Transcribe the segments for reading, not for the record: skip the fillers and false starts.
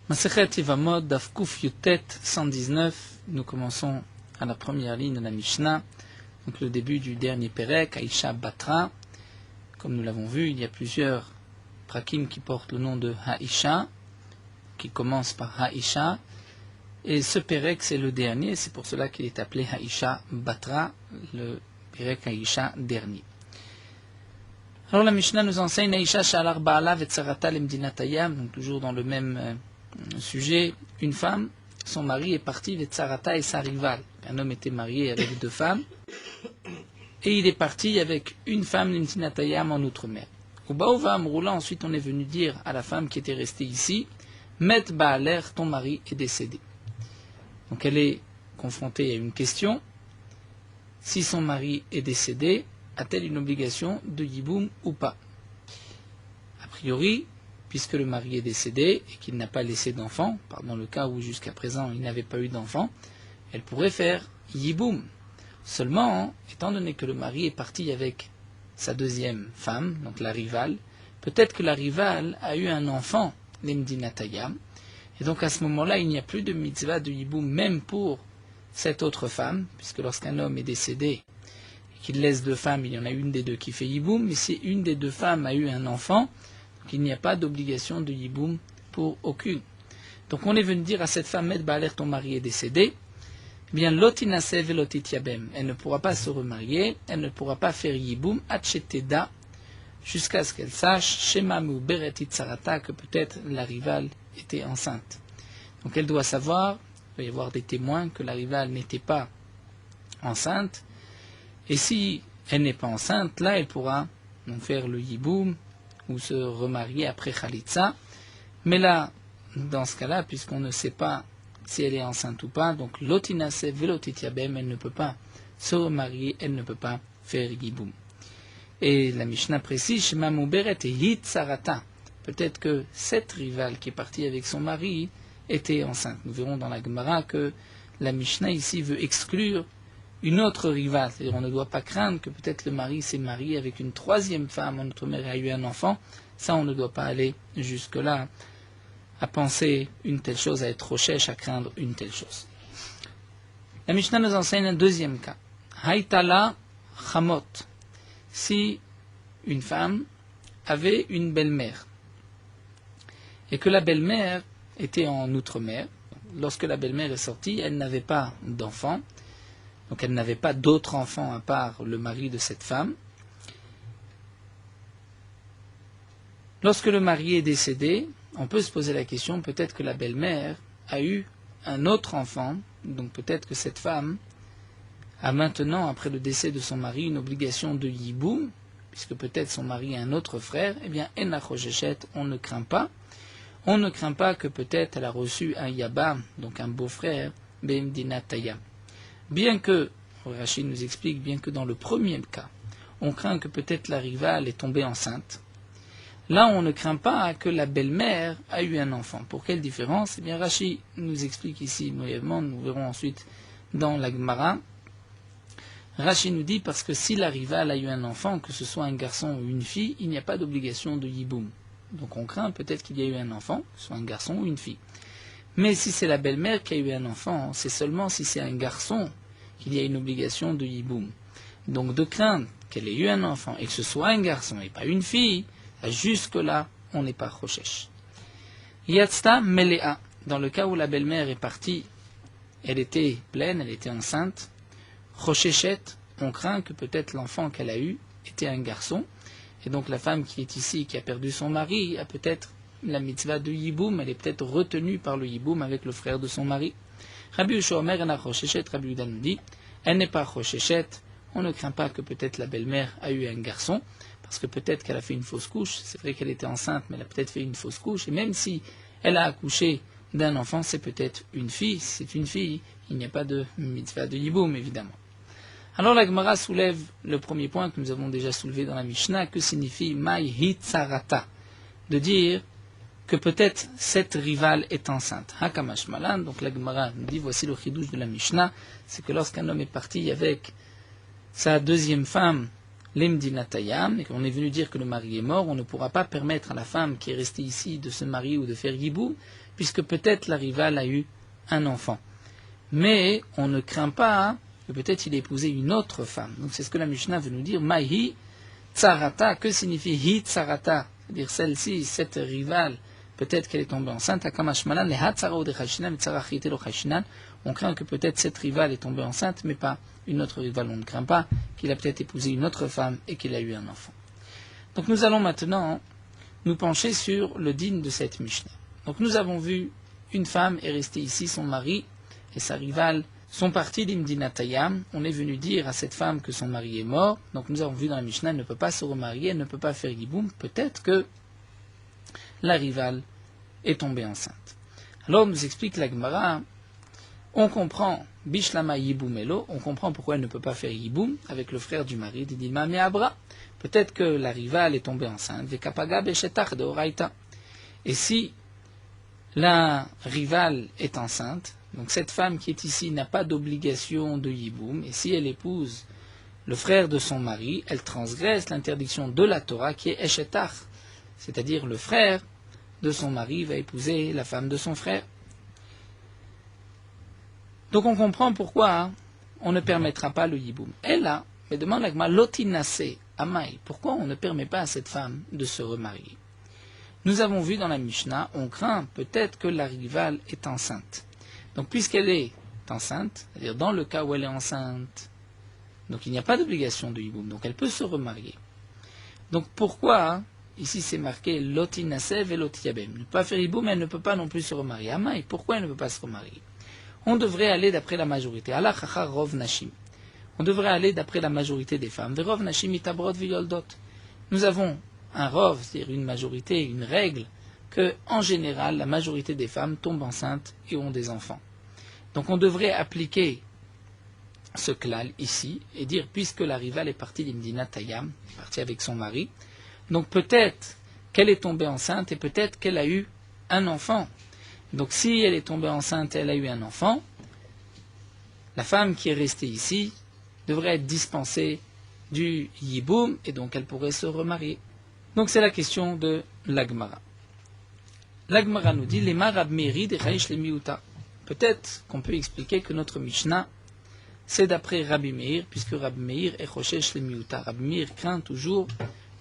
Masechet Yevamot, Daf Kuf Yutet 119, nous commençons à la première ligne de la Mishnah, donc le début du dernier Perek, Aïcha Batra. Comme nous l'avons vu, il y a plusieurs prakim qui portent le nom de Haïcha, qui commence par Haïcha, et ce Perek c'est le dernier, c'est pour cela qu'il est appelé Haïcha Batra, le Perek Haïcha dernier. Alors la Mishnah nous enseigne Haïcha Shalar Ba'ala Vetsarata Lemdinatayam, donc toujours dans le même sujet, une femme, son mari est parti Vetsarata et sa rivale. Un homme était marié avec deux femmes, et il est parti avec une femme Lemdinatayam en outre-mer. Au Baova Amroula, ensuite on est venu dire à la femme qui était restée ici, Met Ba'aler, ton mari est décédé. Donc elle est confrontée à une question, si son mari est décédé, a-t-elle une obligation de yiboum ou pas? A priori, puisque le mari est décédé et qu'il n'a pas laissé d'enfant, dans le cas où jusqu'à présent il n'avait pas eu d'enfant, elle pourrait faire yiboum. Seulement, étant donné que le mari est parti avec sa deuxième femme, donc la rivale, peut-être que la rivale a eu un enfant, l'Emdinatayam, et donc à ce moment-là, il n'y a plus de mitzvah de yiboum, même pour cette autre femme, puisque lorsqu'un homme est décédé, qu'il laisse deux femmes, il y en a une des deux qui fait yiboum, mais si une des deux femmes a eu un enfant, donc il n'y a pas d'obligation de yiboum pour aucune. Donc on est venu dire à cette femme, Met Ba'aler, ton mari est décédé, eh bien lotinase velotit yabem, elle ne pourra pas se remarier, elle ne pourra pas faire yiboum, atcheteda, jusqu'à ce qu'elle sache, shema mu beretit sarata, que peut-être la rivale était enceinte. Donc elle doit savoir, il doit y avoir des témoins, que la rivale n'était pas enceinte, et si elle n'est pas enceinte, là elle pourra donc faire le yiboum ou se remarier après Khalitsa. Mais là, dans ce cas-là, puisqu'on ne sait pas si elle est enceinte ou pas, donc lotinase velotit yabem, elle ne peut pas se remarier, elle ne peut pas faire yiboum. Et la Mishnah précise, Shema Muberet et Hit Sarata. Peut-être que cette rivale qui est partie avec son mari était enceinte. Nous verrons dans la Gemara que la Mishnah ici veut exclure une autre rivale. C'est-à-dire on ne doit pas craindre que peut-être le mari s'est marié avec une troisième femme, notre mère a eu un enfant. Ça, on ne doit pas aller jusque-là à penser une telle chose, à être rochèche, à craindre une telle chose. La Mishnah nous enseigne un deuxième cas. Haïtala Chamot. Si une femme avait une belle-mère et que la belle-mère était en outre-mer, lorsque la belle-mère est sortie, elle n'avait pas d'enfant, donc elle n'avait pas d'autre enfant à part le mari de cette femme. Lorsque le mari est décédé, on peut se poser la question, peut-être que la belle-mère a eu un autre enfant, donc peut-être que cette femme a maintenant, après le décès de son mari, une obligation de yiboum, puisque peut-être son mari a un autre frère, eh bien, en achoshéchet, on ne craint pas. On ne craint pas que peut-être elle a reçu un yabam, donc un beau-frère, b'emdinatayam. Bien que, Rachid nous explique, bien que dans le premier cas, on craint que peut-être la rivale est tombée enceinte, là on ne craint pas que la belle-mère a eu un enfant. Pour quelle différence? Eh bien, Rachid nous explique ici brièvement, nous verrons ensuite dans la Gemara. Rachid nous dit parce que si la rivale a eu un enfant, que ce soit un garçon ou une fille, il n'y a pas d'obligation de yiboum. Donc on craint peut-être qu'il y a eu un enfant, que ce soit un garçon ou une fille. Mais si c'est la belle-mère qui a eu un enfant, c'est seulement si c'est un garçon qu'il y a une obligation de yiboum. Donc de craindre qu'elle ait eu un enfant et que ce soit un garçon et pas une fille, jusque-là, on n'est pas rochesh. Yatzta melea, dans le cas où la belle-mère est partie, elle était pleine, elle était enceinte, rochechet, on craint que peut-être l'enfant qu'elle a eu était un garçon, et donc la femme qui est ici, qui a perdu son mari, a peut-être la mitzvah de yiboum, elle est peut-être retenue par le yiboum avec le frère de son mari. Rabbi Yehoshua Omer ena rochechet, Rabbi Yehuda nous dit, elle n'est pas rochechet, on ne craint pas que peut-être la belle-mère a eu un garçon, parce que peut-être qu'elle a fait une fausse couche, c'est vrai qu'elle était enceinte, mais elle a peut-être fait une fausse couche, et même si elle a accouché d'un enfant, c'est peut-être une fille, si c'est une fille, il n'y a pas de mitzvah de yiboum, évidemment. Alors la Gemara soulève le premier point que nous avons déjà soulevé dans la Mishnah, que signifie Mai Hitzarata, de dire que peut-être cette rivale est enceinte. Hakamash Malan, donc la Gemara nous dit, voici le chidouche de la Mishnah, c'est que lorsqu'un homme est parti avec sa deuxième femme, l'Emdinatayam, et qu'on est venu dire que le mari est mort, on ne pourra pas permettre à la femme qui est restée ici de se marier ou de faire yiboum, puisque peut-être la rivale a eu un enfant. Mais on ne craint pas que peut-être il ait épousé une autre femme. Donc c'est ce que la Mishnah veut nous dire. Mahi tsarata, que signifie hi tsarata? C'est-à-dire celle-ci, cette rivale, peut-être qu'elle est tombée enceinte. On craint que peut-être cette rivale est tombée enceinte, mais pas une autre rivale. On ne craint pas qu'il a peut-être épousé une autre femme et qu'il a eu un enfant. Donc nous allons maintenant nous pencher sur le din de cette Mishnah. Donc nous avons vu une femme est restée ici, son mari et sa rivale sont partis d'Imdinatayam. On est venu dire à cette femme que son mari est mort. Donc nous avons vu dans la Mishnah, elle ne peut pas se remarier, elle ne peut pas faire yiboum. Peut-être que la rivale est tombée enceinte. Alors nous explique la Gemara, on comprend Bishlama Yiboumelo, on comprend pourquoi elle ne peut pas faire yiboum avec le frère du mari d'Idilma Meabra. Peut-être que la rivale est tombée enceinte, Vekapaga Beshetach de Oraita. Et si la rivale est enceinte, donc cette femme qui est ici n'a pas d'obligation de yiboum, et si elle épouse le frère de son mari, elle transgresse l'interdiction de la Torah qui est Eshetach, c'est-à-dire le frère de son mari va épouser la femme de son frère. Donc on comprend pourquoi on ne permettra pas le yiboum. Elle là, mais demande la Gemara, lotinase amai, pourquoi on ne permet pas à cette femme de se remarier? Nous avons vu dans la Mishnah, on craint peut-être que la rivale est enceinte. Donc puisqu'elle est enceinte, c'est-à-dire dans le cas où elle est enceinte, donc il n'y a pas d'obligation de yiboum, donc elle peut se remarier. Donc pourquoi, ici c'est marqué lotinasev et lotiyabem, ne peut pas faire yiboum, mais elle ne peut pas non plus se remarier. Amai, pourquoi elle ne peut pas se remarier? On devrait aller d'après la majorité. Allah chachar rov nashim. On devrait aller d'après la majorité des femmes. Verov nashim itabrot viyoldot. Nous avons un rov, c'est-à-dire une majorité, une règle, que en général la majorité des femmes tombent enceintes et ont des enfants. Donc on devrait appliquer ce klal ici et dire puisque la rivale est partie d'Imdina Tayam, partie avec son mari, donc peut-être qu'elle est tombée enceinte et peut-être qu'elle a eu un enfant. Donc si elle est tombée enceinte et elle a eu un enfant, la femme qui est restée ici devrait être dispensée du yiboum et donc elle pourrait se remarier. Donc c'est la question de l'Agmara. L'Agmara nous dit les marab meri de Raish le miuta. Peut-être qu'on peut expliquer que notre Mishnah c'est d'après Rabbi Meir, puisque Rabbi Meir est choshesh le miuta. Rabbi Meir craint toujours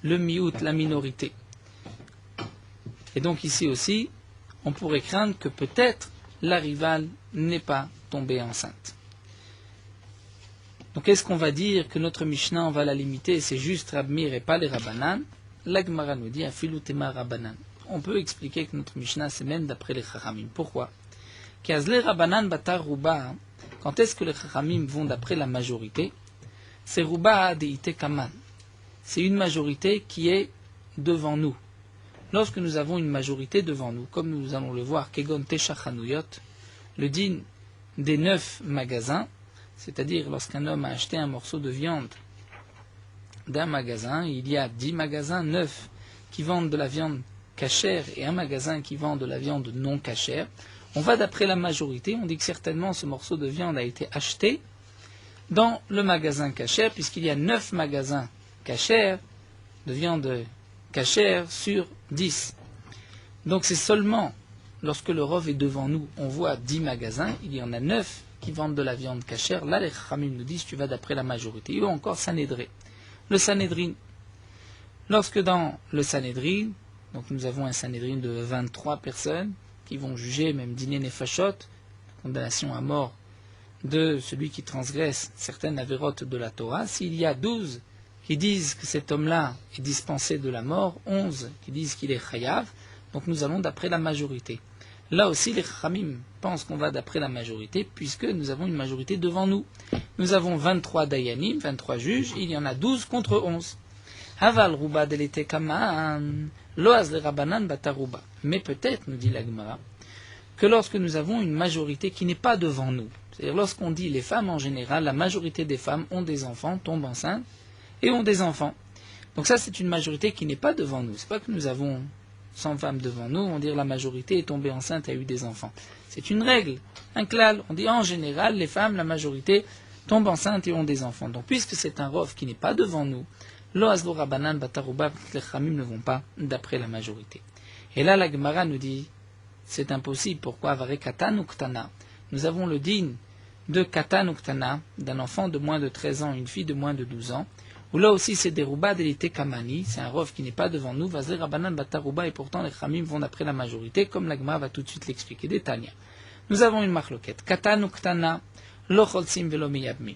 le miut, la minorité. Et donc ici aussi, on pourrait craindre que peut-être la rivale n'est pas tombée enceinte. Donc est-ce qu'on va dire que notre Mishnah, on va la limiter, c'est juste Rabbi Meir et pas les Rabbanan? La Gemara nous dit Afilutema Rabbanan. On peut expliquer que notre Mishnah c'est même d'après les Chachamim. Pourquoi? Car les Rabbanan batar Ruba, quand est-ce que les Chachamim vont d'après la majorité? C'est Ruba deite Kaman. C'est une majorité qui est devant nous. Lorsque nous avons une majorité devant nous, comme nous allons le voir, Kegon Techachanuyot, le din des 9 magasins, c'est-à-dire lorsqu'un homme a acheté un morceau de viande d'un magasin, il y a 10 magasins, 9 qui vendent de la viande cachère et un magasin qui vend de la viande non cachère. On va d'après la majorité, on dit que certainement ce morceau de viande a été acheté dans le magasin cachère, puisqu'il y a 9 magasins cachères de viande cachère sur 10. Donc c'est seulement lorsque le rov est devant nous, on voit 10 magasins, il y en a 9 qui vendent de la viande cachère. Là les Chachamim nous disent tu vas d'après la majorité. Ou encore Sanhédrin. Le Sanhédrin. Lorsque dans le Sanhédrin, donc nous avons un Sanhédrin de 23 personnes qui vont juger même dîner nefashot, condamnation à mort de celui qui transgresse certaines avérotes de la Torah, s'il y a 12 qui disent que cet homme-là est dispensé de la mort, 11 qui disent qu'il est chayav, donc nous allons d'après la majorité. Là aussi, les Chachamim pensent qu'on va d'après la majorité, puisque nous avons une majorité devant nous. Nous avons 23 dayanim, 23 juges, il y en a 12 contre 11. Aval ruba delete kaman, loaz le rabanan bataruba. Mais peut-être, nous dit la Gemara, que lorsque nous avons une majorité qui n'est pas devant nous, c'est-à-dire lorsqu'on dit les femmes en général, la majorité des femmes ont des enfants, tombent enceintes, et ont des enfants. Donc ça, c'est une majorité qui n'est pas devant nous. C'est pas que nous avons 100 femmes devant nous, on dit la majorité est tombée enceinte et a eu des enfants. C'est une règle, un klal. On dit en général, les femmes, la majorité, tombent enceintes et ont des enfants. Donc puisque c'est un rov qui n'est pas devant nous, lo azlo rabanan bataruba, les Chachamim ne vont pas d'après la majorité. Et là, la Gemara nous dit, c'est impossible. Pourquoi? Avare katan ou ktana. Nous avons le din de katan ou ktana, d'un enfant de moins de 13 ans, une fille de moins de 12 ans, où là aussi c'est des rouba d'élité kamani, c'est un rov qui n'est pas devant nous, vazé rabanan batarouba, et pourtant les khamim vont d'après la majorité, comme l'agma va tout de suite l'expliquer, des Tanya. Nous avons une marloquette, katan ou ktana, lo cholsim velo miyabmin.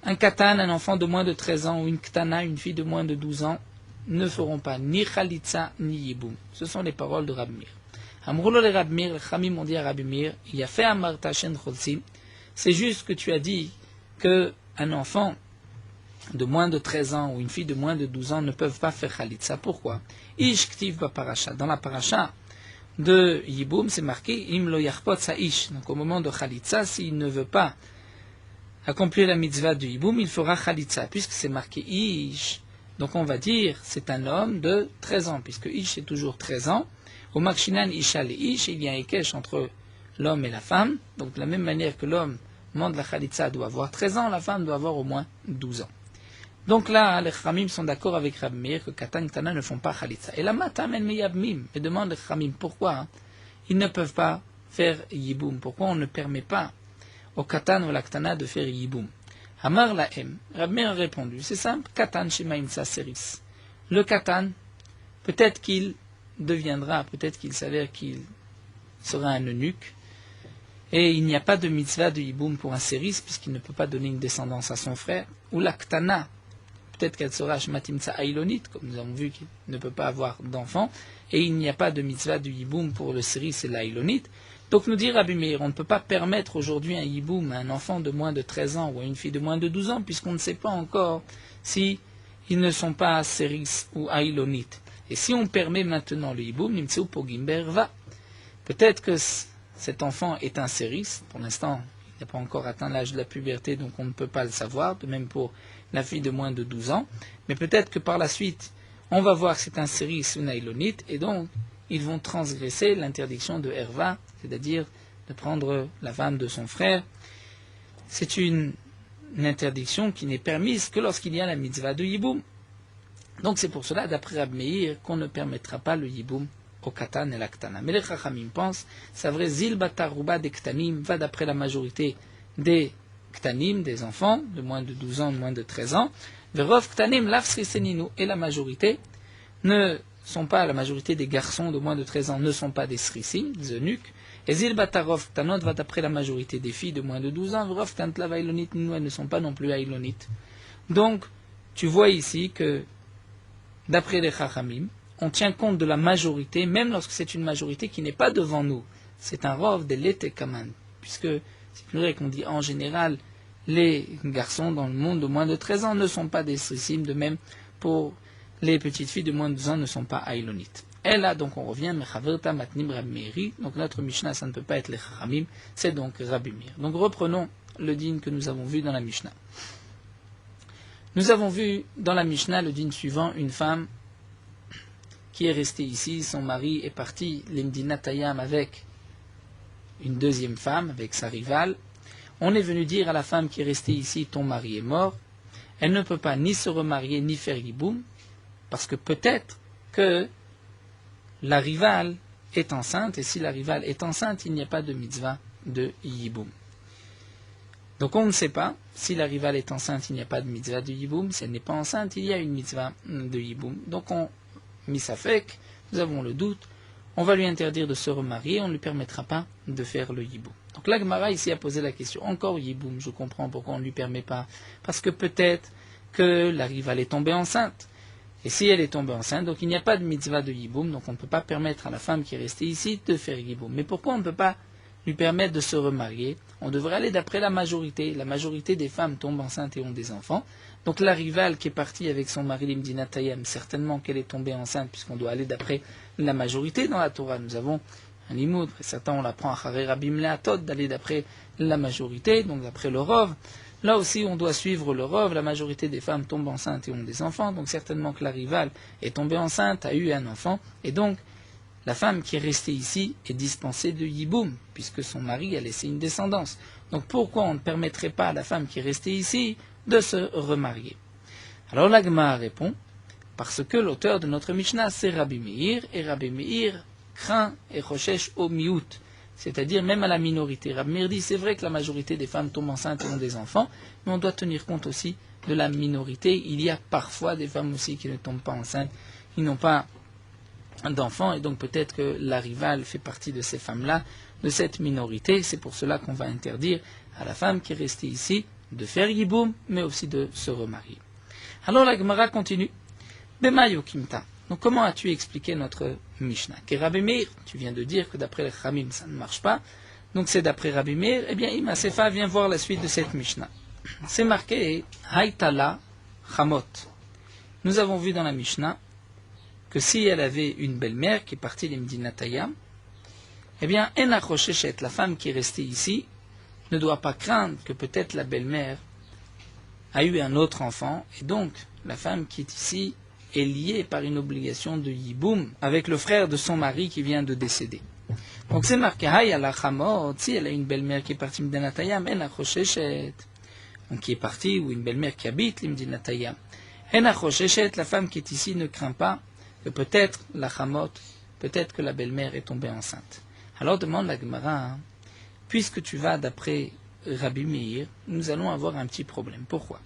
Un katan, un enfant de moins de 13 ans, ou une ktana, une fille de moins de 12 ans, ne feront pas ni khalitza ni yiboum. Ce sont les paroles de Rabbi Meir. Amroulo le Rabbi Meir, les khamim ont dit à Rabbi Meir, il a fait amarta shen cholsim. C'est juste que tu as dit que un enfant de moins de 13 ans ou une fille de moins de 12 ans ne peuvent pas faire khalitza. Pourquoi? Ish ktiv ba parasha. Dans la parasha de Yiboum, c'est marqué im lo yachpot sa ish. Donc au moment de khalitza, s'il ne veut pas accomplir la mitzvah de Yiboum, il fera khalitza, puisque c'est marqué ish. Donc on va dire c'est un homme de 13 ans, puisque ish c'est toujours 13 ans. Au makshinan isha le ish, il y a un ekesh entre l'homme et la femme. Donc de la même manière que l'homme demande la khalitza doit avoir 13 ans, la femme doit avoir au moins 12 ans. Donc là, les Khamim sont d'accord avec Rabbi Meir que Katan et Ktana ne font pas Khalitza. Et la Matamen Meyabmim, et demande les Khamim pourquoi ils ne peuvent pas faire Yiboum. Pourquoi on ne permet pas au Katan ou à la Ktana de faire Yiboum. Amar Lahem, Rabbi Meir a répondu, c'est simple, Katan Shemaim Saseris. Le Katan, peut-être qu'il deviendra, peut-être qu'il s'avère qu'il sera un eunuque, et il n'y a pas de mitzvah de Yiboum pour un Séris, puisqu'il ne peut pas donner une descendance à son frère, ou la Ktana, peut-être qu'elle sera Shmatimtsa Ailonit, comme nous avons vu qu'il ne peut pas avoir d'enfant, et il n'y a pas de mitzvah du Yiboum pour le Séris et l'Ailonit. Donc nous dit Rabbi Meir, on ne peut pas permettre aujourd'hui un Yiboum à un enfant de moins de 13 ans ou à une fille de moins de 12 ans, puisqu'on ne sait pas encore si ils ne sont pas Séris ou Ailonit. Et si on permet maintenant le Yiboum, Nimtseu Pogim Berva, peut-être que cet enfant est un Séris, pour l'instant il n'a pas encore atteint l'âge de la puberté, donc on ne peut pas le savoir, de même pour la fille de moins de 12 ans, mais peut-être que par la suite, on va voir que c'est un séris ou un ailonite, et donc ils vont transgresser l'interdiction de Herva, c'est-à-dire de prendre la femme de son frère. C'est une interdiction qui n'est permise que lorsqu'il y a la mitzvah de Yiboum. Donc c'est pour cela, d'après Rabbi Meir, qu'on ne permettra pas le Yiboum au Katan et la Ktana. Mais les Chachamim pensent, c'est vrai, Zil Batarouba des Ktanim va d'après la majorité des Ktanim, des enfants de moins de 12 ans, de moins de 13 ans. Verov Ktanim Lafsriseninu, et la majorité ne sont pas, la majorité des garçons de moins de 13 ans ne sont pas des Srisim, des eunuques. Et Zil Batarov Ktanot va d'après la majorité des filles de moins de 12 ans. Verov Ktantlav Ailonit, elles ne sont pas non plus Ailonit. Donc, tu vois ici que, d'après les Chachamim, on tient compte de la majorité, même lorsque c'est une majorité qui n'est pas devant nous. C'est un rov de l'été kaman, puisque c'est vrai qu'on dit en général, les garçons dans le monde de moins de 13 ans ne sont pas des srissim, de même pour les petites filles de moins de 12 ans ne sont pas ailonites. Et là, donc on revient, mechaverta matnim Rabbi Meiri, donc notre Mishnah, ça ne peut pas être les Chachamim, c'est donc Rabbi Meir. Donc reprenons le din que nous avons vu dans la Mishnah. Nous avons vu dans la Mishnah le din suivant, une femme qui est restée ici, son mari est parti, l'Imdina Tayam, avec une deuxième femme, avec sa rivale. On est venu dire à la femme qui est restée ici, ton mari est mort, elle ne peut pas ni se remarier, ni faire Yiboum, parce que peut-être que la rivale est enceinte, et si la rivale est enceinte, il n'y a pas de mitzvah de Yiboum. Donc on ne sait pas, si la rivale est enceinte, il n'y a pas de mitzvah de Yiboum, si elle n'est pas enceinte, il y a une mitzvah de Yiboum. Donc on misafek, nous avons le doute, on va lui interdire de se remarier, on ne lui permettra pas de faire le Yiboum. Donc la Gemara ici a posé la question, encore Yiboum, je comprends pourquoi on ne lui permet pas, parce que peut-être que la rivale est tombée enceinte. Et si elle est tombée enceinte, donc il n'y a pas de mitzvah de Yiboum, donc on ne peut pas permettre à la femme qui est restée ici de faire Yiboum. Mais pourquoi on ne peut pas lui permettre de se remarier? On devrait aller d'après la majorité. La majorité des femmes tombent enceintes et ont des enfants. Donc la rivale qui est partie avec son mari l'Imdina Tayam, certainement qu'elle est tombée enceinte, puisqu'on doit aller d'après la majorité dans la Torah. Nous avons un limoud, certains on l'apprend à Charé Rabim Leatod, d'aller d'après la majorité, donc d'après le Rov. Là aussi on doit suivre le Rov, la majorité des femmes tombent enceintes et ont des enfants, donc certainement que la rivale est tombée enceinte, a eu un enfant, et donc la femme qui est restée ici est dispensée de Yiboum, puisque son mari a laissé une descendance. Donc pourquoi on ne permettrait pas à la femme qui est restée ici de se remarier? Alors la Gemara répond, parce que l'auteur de notre Mishnah c'est Rabbi Meir, et Rabbi Meir craint et recherche au miout, c'est-à-dire même à la minorité. Rabbi Meir dit, c'est vrai que la majorité des femmes tombent enceintes et ont des enfants, mais on doit tenir compte aussi de la minorité. Il y a parfois des femmes aussi qui ne tombent pas enceintes, qui n'ont pas d'enfants, et donc peut-être que la rivale fait partie de ces femmes-là, de cette minorité. C'est pour cela qu'on va interdire à la femme qui est restée ici de faire yiboum, mais aussi de se remarier. Alors la Gemara continue. Bemayo kimta. Donc comment as-tu expliqué notre Mishnah? Que Rabbi Meir, tu viens de dire que d'après les Khamim ça ne marche pas, donc c'est d'après Rabbi Meir. Eh bien Ima Sefa vient voir la suite de cette Mishnah. C'est marqué Haïtala Chamot. Nous avons vu dans la Mishnah que si elle avait une belle-mère qui est partie d'Imdinatayam, eh bien Ena Chosheshet, la femme qui est restée ici, ne doit pas craindre que peut-être la belle-mère a eu un autre enfant, et donc la femme qui est ici est liée par une obligation de yiboum avec le frère de son mari qui vient de décéder. Donc c'est marqué Hayala Chamot, si elle a une belle-mère qui est partie d'Imdinatayam, Ena Chosheshet, donc qui est partie, ou une belle-mère qui habite l'Imdinatayam. Ena Chosheshet, la femme qui est ici ne craint pas que peut-être la Chamot, peut-être que la belle-mère est tombée enceinte. Alors demande la Gemara, puisque tu vas d'après Rabbi Meir, nous allons avoir un petit problème. Pourquoi?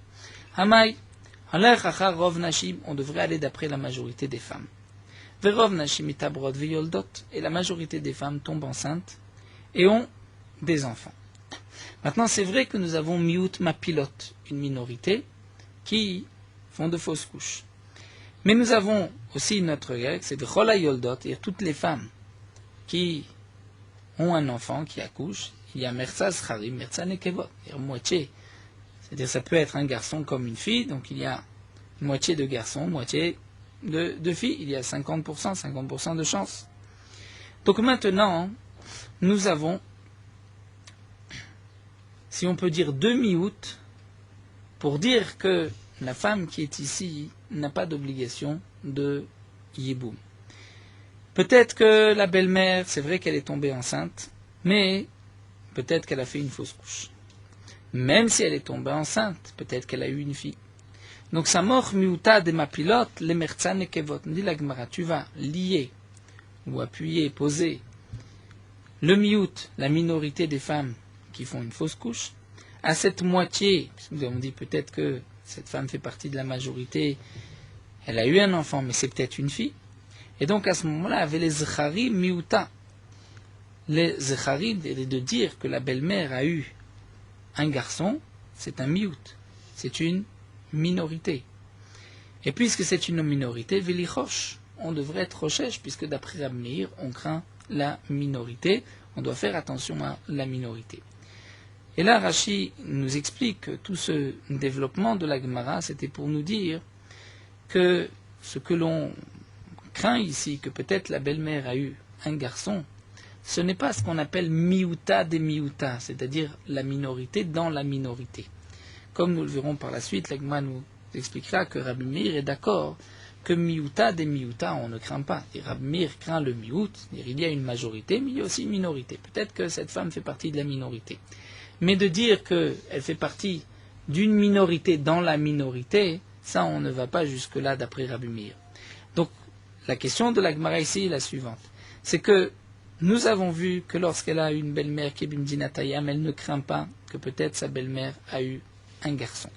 Hamay, Rov Nashim, on devrait aller d'après la majorité des femmes. Verov Nashim itabrod veyoldot, et la majorité des femmes tombent enceintes et ont des enfants. Maintenant, c'est vrai que nous avons miut mapilot, une minorité qui font de fausses couches. Mais nous avons aussi notre règle, c'est Chola Yoldot, et toutes les femmes qui ont un enfant, qui accouchent, il y a Mersa Scharim, Mersa Nekevot, c'est-à-dire moitié. C'est-à-dire ça peut être un garçon comme une fille, donc il y a moitié de garçons, moitié de filles, il y a 50% de chance. Donc maintenant, nous avons, si on peut dire demi-août, pour dire que la femme qui est ici n'a pas d'obligation de yiboum. Peut-être que la belle-mère, c'est vrai qu'elle est tombée enceinte, mais peut-être qu'elle a fait une fausse couche. Même si elle est tombée enceinte, peut-être qu'elle a eu une fille. Donc, sa mort miuta de ma pilote, les mertsan et kevot. Dit la Gemara, tu vas lier ou appuyer, poser le miut, la minorité des femmes qui font une fausse couche, à cette moitié, parce que nous avons dit peut-être que cette femme fait partie de la majorité, elle a eu un enfant, mais c'est peut-être une fille. Et donc à ce moment-là, avec les zecharim miuta, les zecharim, de dire que la belle-mère a eu un garçon, c'est un miut, c'est une minorité. Et puisque c'est une minorité, velichosh, on devrait être rochesh, puisque d'après Rabbi Meir, on craint la minorité, on doit faire attention à la minorité. Et là, Rashi nous explique que tout ce développement de la Gemara, c'était pour nous dire que ce que l'on craint ici, que peut-être la belle-mère a eu un garçon, ce n'est pas ce qu'on appelle miuta des miuta, c'est-à-dire la minorité dans la minorité. Comme nous le verrons par la suite, la Gemara nous expliquera que Rabbi Meir est d'accord que miuta des miuta, on ne craint pas. Et Rabbi Meir craint le miut, c'est-à-dire il y a une majorité, mais il y a aussi une minorité. Peut-être que cette femme fait partie de la minorité. Mais de dire qu'elle fait partie d'une minorité dans la minorité, ça on ne va pas jusque-là d'après Rabbi Meir. Donc la question de la Gemara ici est la suivante. C'est que nous avons vu que lorsqu'elle a une belle-mère qui est bimdinatayam, elle ne craint pas que peut-être sa belle-mère a eu un garçon.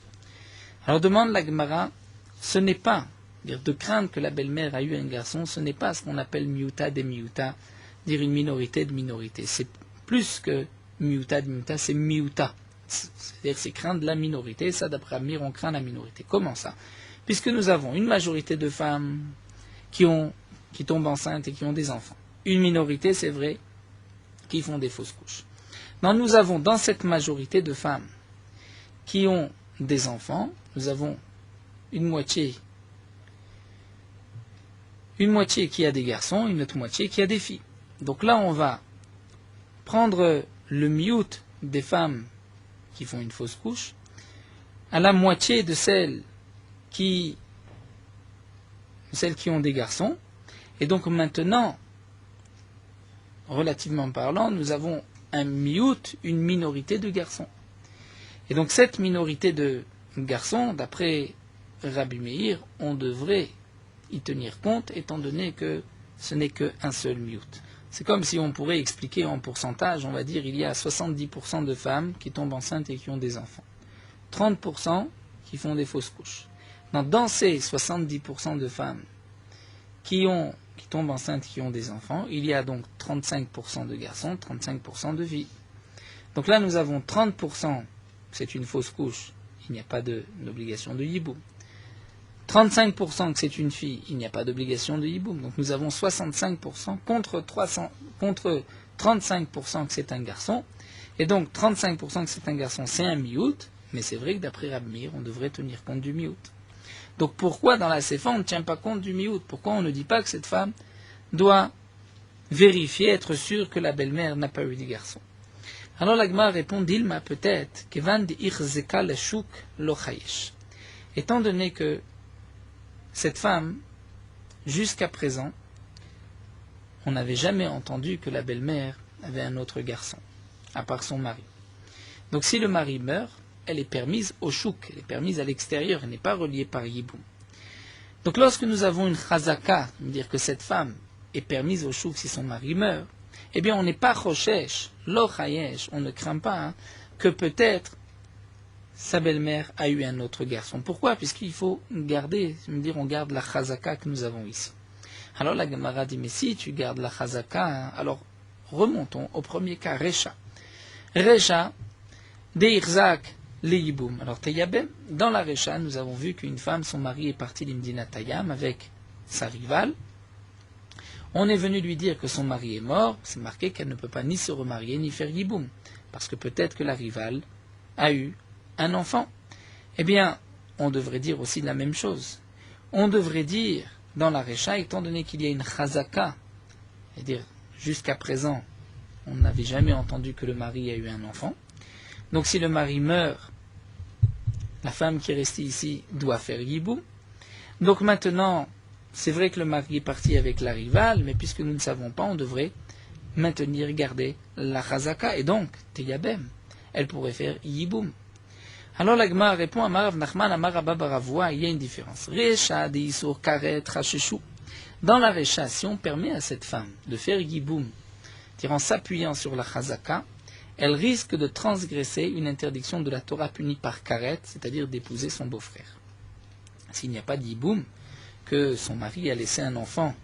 Alors demande la Gemara, ce n'est pas, dire de craindre que la belle-mère a eu un garçon, ce n'est pas ce qu'on appelle miuta des miuta, dire une minorité de minorité. C'est plus que miuta de miuta, c'est miuta. C'est-à-dire c'est craindre la minorité, ça d'après Amir, on craint la minorité. Comment ça? Puisque nous avons une majorité de femmes qui tombent enceintes et qui ont des enfants. Une minorité, c'est vrai, qui font des fausses couches. Donc nous avons dans cette majorité de femmes qui ont des enfants, nous avons une moitié qui a des garçons, une autre moitié qui a des filles. Donc là, on va prendre le miut des femmes qui font une fausse couche à la moitié de celles qui ont des garçons. Et donc maintenant, relativement parlant, nous avons un miut, une minorité de garçons. Et donc cette minorité de garçons, d'après Rabbi Meir, on devrait y tenir compte, étant donné que ce n'est qu'un seul miout. C'est comme si on pourrait expliquer en pourcentage, on va dire il y a 70% de femmes qui tombent enceintes et qui ont des enfants. 30% qui font des fausses couches. Dans ces 70% de femmes qui tombent enceintes et qui ont des enfants, il y a donc 35% de garçons, 35% de filles. Donc là, nous avons 30%, c'est une fausse couche, il n'y a pas d'obligation de yiboum. 35% que c'est une fille, il n'y a pas d'obligation de yiboum. Donc nous avons 65% contre 35% que c'est un garçon. Et donc 35% que c'est un garçon, c'est un miout, mais c'est vrai que d'après Rab Meir, on devrait tenir compte du miout. Donc pourquoi dans la Sefa on ne tient pas compte du miout? Pourquoi on ne dit pas que cette femme doit vérifier, être sûre que la belle-mère n'a pas eu des garçons? Alors l'Agma répond, Dilma peut-être, Kevan de Irzeka le Shuk lo chayesh. Étant donné que cette femme, jusqu'à présent, on n'avait jamais entendu que la belle-mère avait un autre garçon, à part son mari. Donc si le mari meurt, elle est permise au chouk, elle est permise à l'extérieur, elle n'est pas reliée par yiboum. Donc lorsque nous avons une chazaka, dire que cette femme est permise au chouk si son mari meurt, eh bien on n'est pas choshesh, lo chayesh, on ne craint pas que peut-être sa belle-mère a eu un autre garçon. Pourquoi? Puisqu'il faut garder, on garde la chazaka que nous avons ici. Alors la Gemara dit, mais si tu gardes la chazaka, alors remontons au premier cas, Recha. Recha, Deirzak, Leiboum. Alors Teyabem, dans la Recha, nous avons vu qu'une femme, son mari est parti d'Imdina Tayam avec sa rivale. On est venu lui dire que son mari est mort, c'est marqué qu'elle ne peut pas ni se remarier ni faire Yiboum, parce que peut-être que la rivale a eu un enfant. Eh bien, on devrait dire aussi la même chose. On devrait dire, dans la Recha, étant donné qu'il y a une chazaka, c'est-à-dire jusqu'à présent, on n'avait jamais entendu que le mari a eu un enfant. Donc si le mari meurt, la femme qui est restée ici doit faire Yiboum. Donc maintenant, c'est vrai que le mari est parti avec la rivale, mais puisque nous ne savons pas, on devrait maintenir, garder la chazaka, et donc, Teyabem, elle pourrait faire Yiboum. Alors l'Agma répond à Marav Nachman, à Marabba Baravua, il y a une différence. Recha de Isur Karet Racheshu. Dans la Recha, si on permet à cette femme de faire Yiboum, en s'appuyant sur la Chazaka, elle risque de transgresser une interdiction de la Torah punie par Karet, c'est-à-dire d'épouser son beau-frère. S'il n'y a pas de Yiboum, que son mari a laissé un enfant,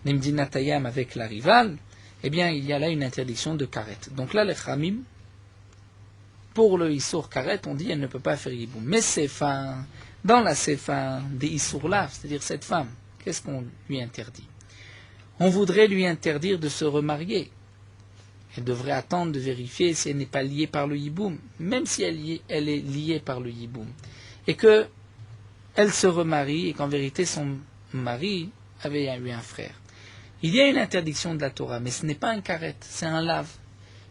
Nimdina Tayam avec la rivale, eh bien il y a là une interdiction de Karet. Donc là, les Khamim, pour le Issour Karet, on dit elle ne peut pas faire Yiboum. Mais Sefa, dans la Sefa des Issour Lav, c'est-à-dire cette femme, qu'est-ce qu'on lui interdit? On voudrait lui interdire de se remarier. Elle devrait attendre de vérifier si elle n'est pas liée par le Yiboum, même si elle est liée par le Yiboum. Et que elle se remarie et qu'en vérité son mari avait eu un frère. Il y a une interdiction de la Torah, mais ce n'est pas un Karet, c'est un lave.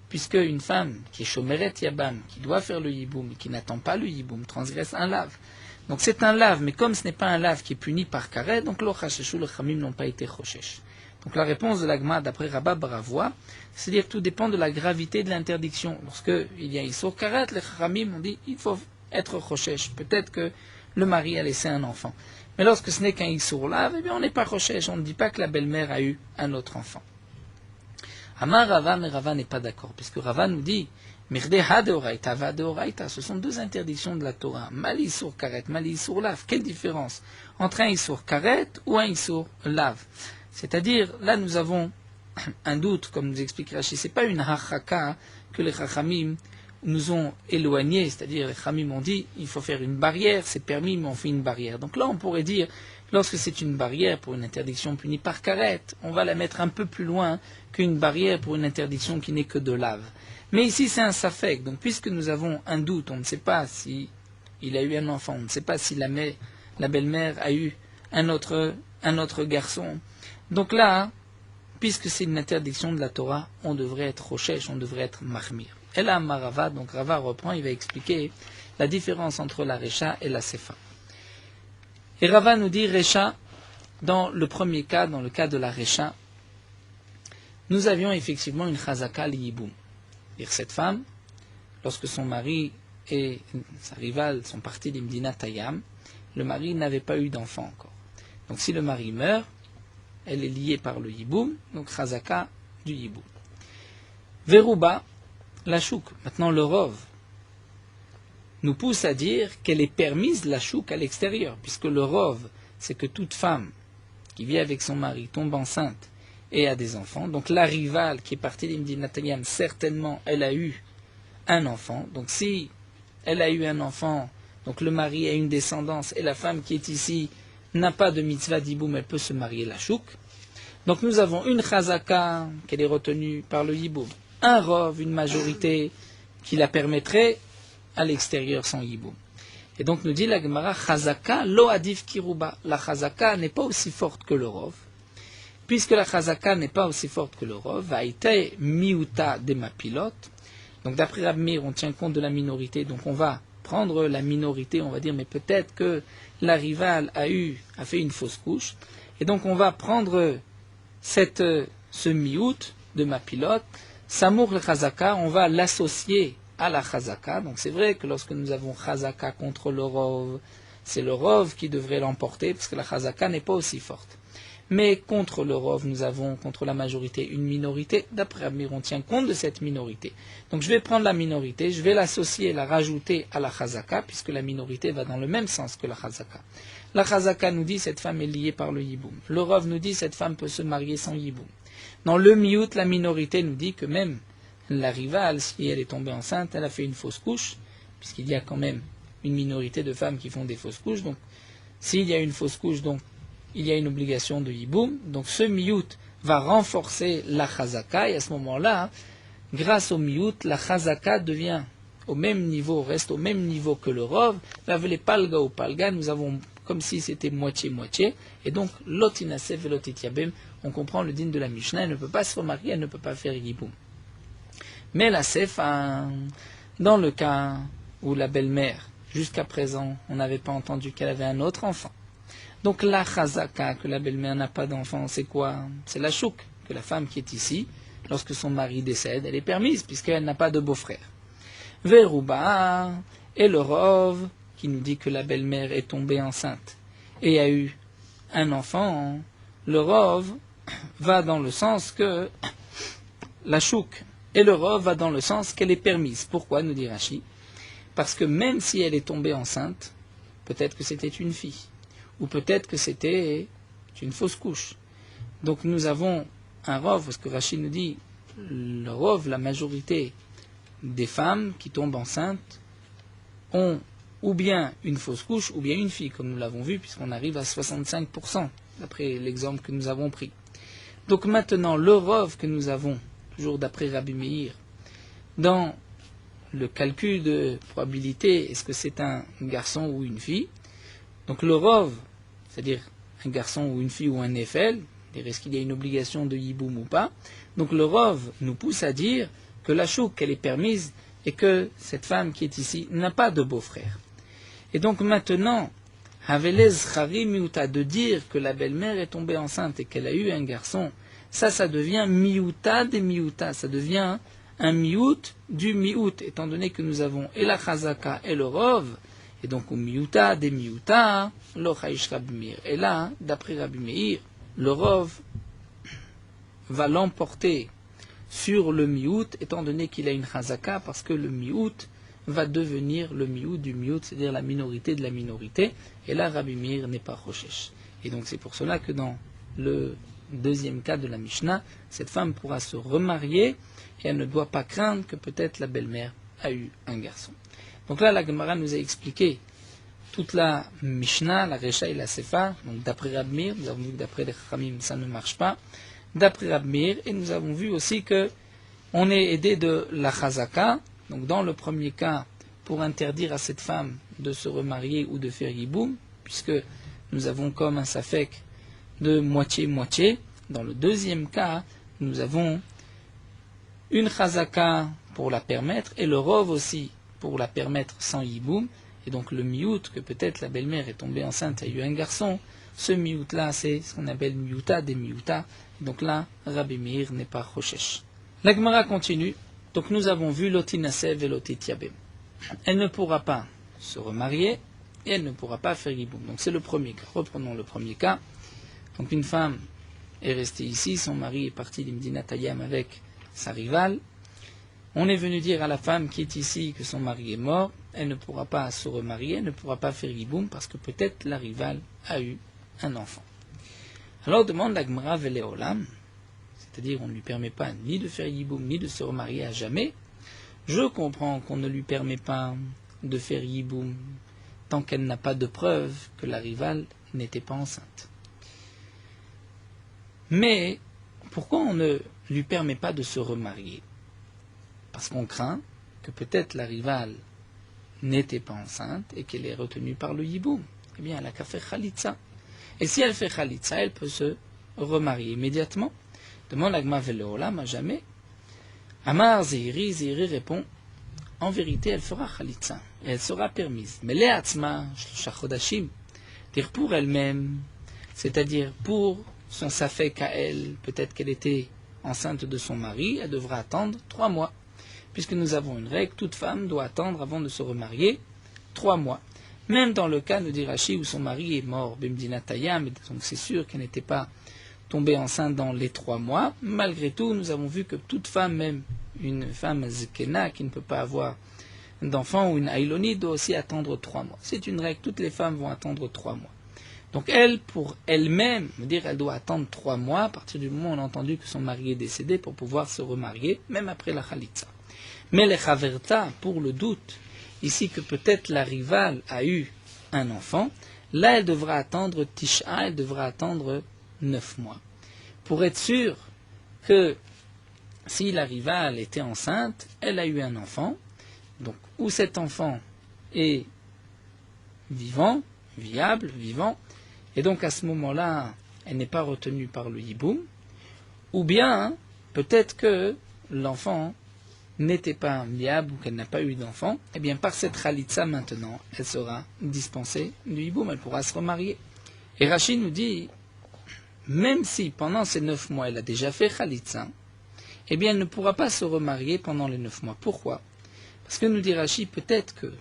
Puisque une femme qui est Shomeret Yabam, qui doit faire le Yiboum et qui n'attend pas le Yiboum, transgresse un lave. Donc c'est un lave, mais comme ce n'est pas un lave qui est puni par Karet, donc le Chasheshu, le Khamim n'ont pas été Choshesh. Donc la réponse de l'Agma d'après Rabba Baravoua, c'est-à-dire que tout dépend de la gravité de l'interdiction. Lorsqu'il y a Issour Karet, les Khamim ont dit il faut être Choshesh. Peut-être que le mari a laissé un enfant. Mais lorsque ce n'est qu'un Issour lave, eh bien on n'est pas Choshesh, on ne dit pas que la belle-mère a eu un autre enfant. Amar Rava, mais Rava n'est pas d'accord, puisque Rava nous dit Mirde ha deoraita, va deoraita, ce sont deux interdictions de la Torah. Mali Issour Karet, Mali Issour lave. Quelle différence entre un Issour Karet ou un Issour lave? C'est-à-dire, là nous avons un doute, comme nous explique Rashi, ce n'est pas une hachaka que les Chachamim nous ont éloignés, c'est-à-dire les Chachamim ont dit il faut faire une barrière, c'est permis, mais on fait une barrière. Donc là on pourrait dire, lorsque c'est une barrière pour une interdiction punie par Karet, on va la mettre un peu plus loin qu'une barrière pour une interdiction qui n'est que de lave. Mais ici c'est un safek, donc puisque nous avons un doute, on ne sait pas si il a eu un enfant, on ne sait pas si la belle-mère a eu un autre garçon. Donc là, puisque c'est une interdiction de la Torah, on devrait être Rochesh, on devrait être Mahmir. Et là, Marava, donc Rava reprend, il va expliquer la différence entre la Recha et la Sefa. Et Rava nous dit, Recha, dans le premier cas, dans le cas de la Recha, nous avions effectivement une Chazaka Liyiboum. C'est-à-dire cette femme, lorsque son mari et sa rivale sont partis d'Imdina Tayam, le mari n'avait pas eu d'enfant encore. Donc si le mari meurt, elle est liée par le yiboum, donc chazaka du yiboum. Veruba, la chouk. Maintenant le rov nous pousse à dire qu'elle est permise la chouk à l'extérieur, puisque le rov, c'est que toute femme qui vit avec son mari tombe enceinte et a des enfants. Donc la rivale qui est partie d'Imdinatayam, certainement elle a eu un enfant. Donc si elle a eu un enfant, donc le mari a une descendance et la femme qui est ici n'a pas de mitzvah d'Yiboum, elle peut se marier la chouk. Donc nous avons une chazaka qu'elle est retenue par le Yiboum, un rov, une majorité qui la permettrait à l'extérieur sans Yiboum. Et donc nous dit la Gemara, chazaka lo adif kiruba. La chazaka n'est pas aussi forte que le rov. Puisque la chazaka n'est pas aussi forte que le rov, vaïte miuta de mapilot. Donc d'après Rab Meir, on tient compte de la minorité, donc on va prendre la minorité, on va dire, mais peut-être que la rivale a fait une fausse couche. Et donc on va prendre ce miout de mapilot, samour le chazaka, on va l'associer à la chazaka. Donc c'est vrai que lorsque nous avons chazaka contre le rov, c'est le rov qui devrait l'emporter, parce que la chazaka n'est pas aussi forte. Mais contre le rov, nous avons, contre la majorité, une minorité. D'après Amir, on tient compte de cette minorité. Donc je vais prendre la minorité, je vais l'associer, la rajouter à la chazaka, puisque la minorité va dans le même sens que la chazaka. La chazaka nous dit cette femme est liée par le yiboum. Le rov nous dit cette femme peut se marier sans yiboum. Dans le miout, la minorité nous dit que même la rivale, si elle est tombée enceinte, elle a fait une fausse couche, puisqu'il y a quand même une minorité de femmes qui font des fausses couches. Donc s'il y a une fausse couche, donc il y a une obligation de yiboum. Donc ce miout va renforcer la chazaka, et à ce moment-là, grâce au miout, la chazaka devient au même niveau, reste au même niveau que le rov. Là, les palga ou palga, nous avons comme si c'était moitié-moitié, et donc lotinasef et lotitiabem, on comprend le din de la Mishnah, elle ne peut pas se remarier, elle ne peut pas faire yiboum. Mais la sef, dans le cas où la belle-mère, jusqu'à présent, on n'avait pas entendu qu'elle avait un autre enfant. Donc la chazaka, que la belle-mère n'a pas d'enfant, c'est quoi? C'est la chouk, que la femme qui est ici, lorsque son mari décède, elle est permise, puisqu'elle n'a pas de beau-frère. Veruba, et le rov, qui nous dit que la belle-mère est tombée enceinte et a eu un enfant, le rov va dans le sens que la chouk, et le rov va dans le sens qu'elle est permise. Pourquoi, nous dit Rashi? Parce que même si elle est tombée enceinte, peut-être que c'était une fille, ou peut-être que c'était une fausse couche. Donc nous avons un rov, parce que Rashi nous dit, le rov, la majorité des femmes qui tombent enceintes ont ou bien une fausse couche, ou bien une fille, comme nous l'avons vu, puisqu'on arrive à 65%, d'après l'exemple que nous avons pris. Donc maintenant, le rov que nous avons, toujours d'après Rabbi Meir, dans le calcul de probabilité, est-ce que c'est un garçon ou une fille? Donc le rov, c'est-à-dire un garçon ou une fille ou un nefel, est-ce qu'il y a une obligation de yiboum ou pas? Donc le rov nous pousse à dire que la chouk, elle est permise, et que cette femme qui est ici n'a pas de beau-frère. Et donc maintenant, Havelez Chari Miuta, de dire que la belle-mère est tombée enceinte et qu'elle a eu un garçon, ça devient Miuta des Miuta, ça devient un Miout du Miout, étant donné que nous avons et la Chazaka et le Rov, et donc au Miuta des Miuta, lo Chayish Rabbi Meir. Et là, d'après Rabbi Meir, le Rov va l'emporter sur le miout, étant donné qu'il a une chazaka, parce que le miout va devenir le miout du miout, c'est-à-dire la minorité de la minorité, et là Rabbi Meir n'est pas Rochesh. Et donc c'est pour cela que dans le deuxième cas de la Mishnah, cette femme pourra se remarier, et elle ne doit pas craindre que peut-être la belle-mère a eu un garçon. Donc là la Gemara nous a expliqué toute la Mishnah, la Recha et la Sefa, donc d'après Rabbi Meir, nous avons vu que d'après les Chachamim ça ne marche pas, d'après Rabbi Meir, et nous avons vu aussi que on est aidé de la chazaka. Donc dans le premier cas, pour interdire à cette femme de se remarier ou de faire yiboum, puisque nous avons comme un safek de moitié-moitié. Dans le deuxième cas, nous avons une chazaka pour la permettre, et le rov aussi pour la permettre sans yiboum. Et donc le miout, que peut-être la belle-mère est tombée enceinte et a eu un garçon, ce miout-là, c'est ce qu'on appelle miouta des miouta. Donc là, Rabbi Meir n'est pas Rochesh. La Gemara continue. Donc nous avons vu l'otinasev et l'otitiabem. Elle ne pourra pas se remarier et elle ne pourra pas faire yiboum. Donc c'est le premier cas. Reprenons le premier cas. Donc une femme est restée ici, son mari est parti d'Imdinat Hayam avec sa rivale. On est venu dire à la femme qui est ici que son mari est mort, elle ne pourra pas se remarier, elle ne pourra pas faire Yiboum parce que peut-être la rivale a eu un enfant. Alors demande la Gemara Veleolam, c'est-à-dire on ne lui permet pas ni de faire Yiboum ni de se remarier à jamais. Je comprends qu'on ne lui permet pas de faire Yiboum tant qu'elle n'a pas de preuve que la rivale n'était pas enceinte. Mais pourquoi on ne lui permet pas de se remarier? Parce qu'on craint que peut-être la rivale n'était pas enceinte et qu'elle est retenue par le Yiboum. Eh bien, elle a qu'à faire Khalitsa. Et si elle fait Khalitsa, elle peut se remarier immédiatement. Demande l'Agma Veleolam à jamais. Amar Zihiri, Zihiri répond, en vérité, elle fera Khalitsa. Et elle sera permise. Mais Le'atzma, Shlosha Chodashim, dire pour elle-même, c'est-à-dire pour son safek à elle, peut-être qu'elle était enceinte de son mari, elle devra attendre 3 mois. Puisque nous avons une règle, toute femme doit attendre avant de se remarier 3 mois. Même dans le cas, nous dit Rashi, où son mari est mort, Bimdinat Hayam, donc c'est sûr qu'elle n'était pas tombée enceinte dans les 3 mois. Malgré tout, nous avons vu que toute femme, même une femme zkena qui ne peut pas avoir d'enfant ou une aïloni, doit aussi attendre 3 mois. C'est une règle, toutes les femmes vont attendre 3 mois. Donc elle, pour elle-même, elle doit attendre 3 mois à partir du moment où on a entendu que son mari est décédé pour pouvoir se remarier, même après la Khalitsa. Mais les Chaverta, pour le doute, ici que peut-être la rivale a eu un enfant, là elle devra attendre Tisha, elle devra attendre 9 mois. Pour être sûr que si la rivale était enceinte, elle a eu un enfant, donc où cet enfant est vivant, viable, vivant, et donc à ce moment-là, elle n'est pas retenue par le Yiboum, ou bien peut-être que l'enfant n'était pas viable ou qu'elle n'a pas eu d'enfant, eh bien par cette Khalitsa maintenant, elle sera dispensée du Yiboum, elle pourra se remarier. Et Rashi nous dit, même si pendant ces 9 mois elle a déjà fait Khalitsa, eh bien elle ne pourra pas se remarier pendant les 9 mois. Pourquoi? Parce que nous dit Rashi, peut-être que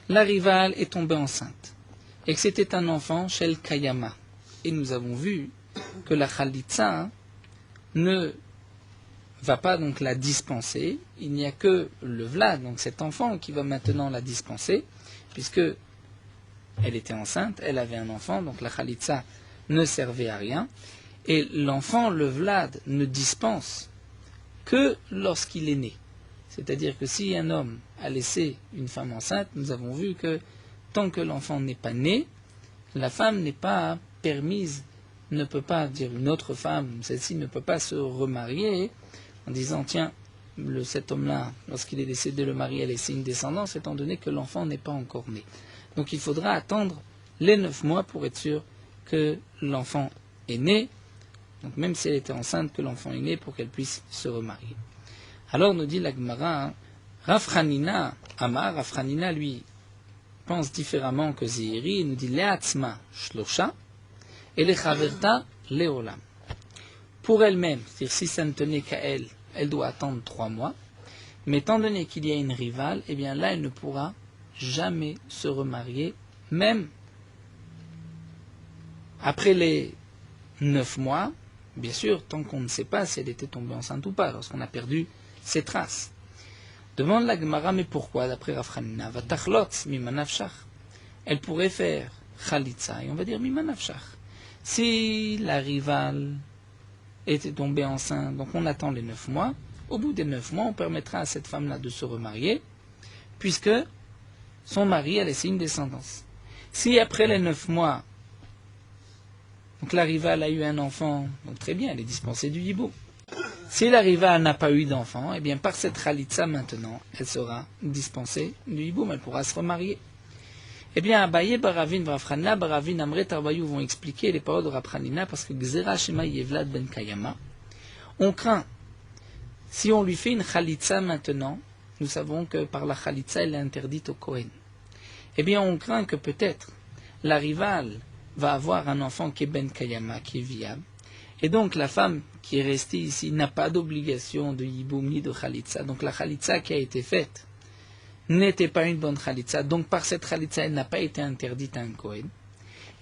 la rivale est tombée enceinte et que c'était un enfant chez le Kayama. Et nous avons vu que la Khalitsa ne va pas donc la dispenser, il n'y a que le Vlad, donc cet enfant, qui va maintenant la dispenser, puisque elle était enceinte, elle avait un enfant, donc la Khalitsa ne servait à rien, et l'enfant, le Vlad, ne dispense que lorsqu'il est né. C'est-à-dire que si un homme a laissé une femme enceinte, nous avons vu que tant que l'enfant n'est pas né, la femme n'est pas permise, ne peut pas dire une autre femme, celle-ci ne peut pas se remarier, en disant, tiens, cet homme-là, lorsqu'il est décédé, le mari a laissé une descendance, étant donné que l'enfant n'est pas encore né. Donc il faudra attendre les 9 mois pour être sûr que l'enfant est né, donc même si elle était enceinte, que l'enfant est né pour qu'elle puisse se remarier. Alors nous dit la Gemara, Rav Hanina, Amar, Rav Hanina, lui, pense différemment que Zihiri, il nous dit, Le'atzma shlosha, et le Chaverta le'olam. Pour elle-même, c'est-à-dire si ça ne tenait qu'à elle, elle doit attendre 3 mois. Mais étant donné qu'il y a une rivale, eh bien là, elle ne pourra jamais se remarier, même après les 9 mois, bien sûr, tant qu'on ne sait pas si elle était tombée enceinte ou pas, lorsqu'on a perdu ses traces. Demande la Gemara, mais pourquoi, d'après Rav Hanina, Vatachlotz mimanafshach, elle pourrait faire Khalitsa, et on va dire mimanafshach. Si la rivale était tombée enceinte, donc on attend les 9 mois. Au bout des 9 mois, on permettra à cette femme-là de se remarier, puisque son mari a laissé une descendance. Si après les 9 mois, donc la rivale a eu un enfant, donc très bien, elle est dispensée du Yiboum. Si la rivale n'a pas eu d'enfant, eh bien par cette Khalitsa maintenant, elle sera dispensée du Yiboum, elle pourra se remarier. Eh bien, Abaye, Baravin, Brafrana, Baravin, Amret, Arbayou vont expliquer les paroles de Rapranina parce que Gzera Shema Yevlad Ben Kayama, on craint, si on lui fait une Khalitsa maintenant, nous savons que par la Khalitsa, elle est interdite au Kohen. Eh bien, on craint que peut-être la rivale va avoir un enfant qui est Ben Kayama, qui est viable. Et donc, la femme qui est restée ici n'a pas d'obligation de Yiboum ni de Khalitsa. Donc, la Khalitsa qui a été faite n'était pas une bonne Khalitsa. Donc, par cette Khalitsa, elle n'a pas été interdite à un Kohen.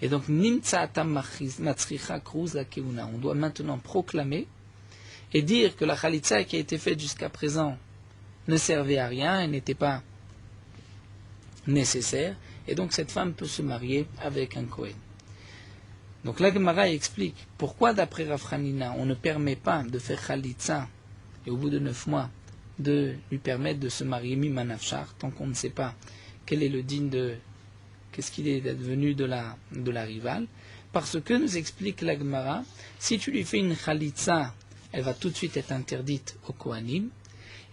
Et donc, nimtsa'atam matzricha kruz la keuna. On doit maintenant proclamer et dire que la khalitsa qui a été faite jusqu'à présent ne servait à rien et n'était pas nécessaire. Et donc, cette femme peut se marier avec un Kohen. Donc, la Gemara explique pourquoi, d'après Rav Hanina, on ne permet pas de faire khalitsa et au bout de 9 mois, de lui permettre de se marier mimanafchar, tant qu'on ne sait pas quel est le digne de qu'est-ce qu'il est devenu de la rivale, parce que nous explique la Gemara, si tu lui fais une khalitsa, elle va tout de suite être interdite au Kohanim,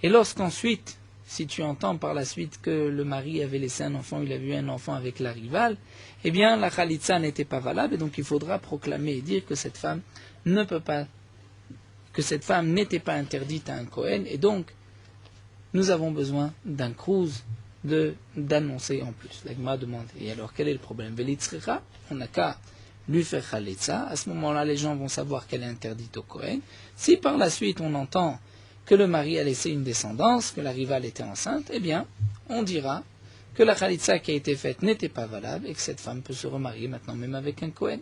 et lorsqu'ensuite, si tu entends par la suite que le mari avait laissé un enfant, il a eu un enfant avec la rivale, eh bien la khalitsa n'était pas valable, et donc il faudra proclamer et dire que cette femme ne peut pas, que cette femme n'était pas interdite à un Kohen, et donc nous avons besoin d'un krouz d'annoncer en plus. La Gemara demande, et alors quel est le problème? Velitzricha, on n'a qu'à lui faire khalitsa, à ce moment-là les gens vont savoir qu'elle est interdite au Kohen. Si par la suite on entend que le mari a laissé une descendance, que la rivale était enceinte, eh bien on dira que la khalitsa qui a été faite n'était pas valable et que cette femme peut se remarier maintenant même avec un Kohen.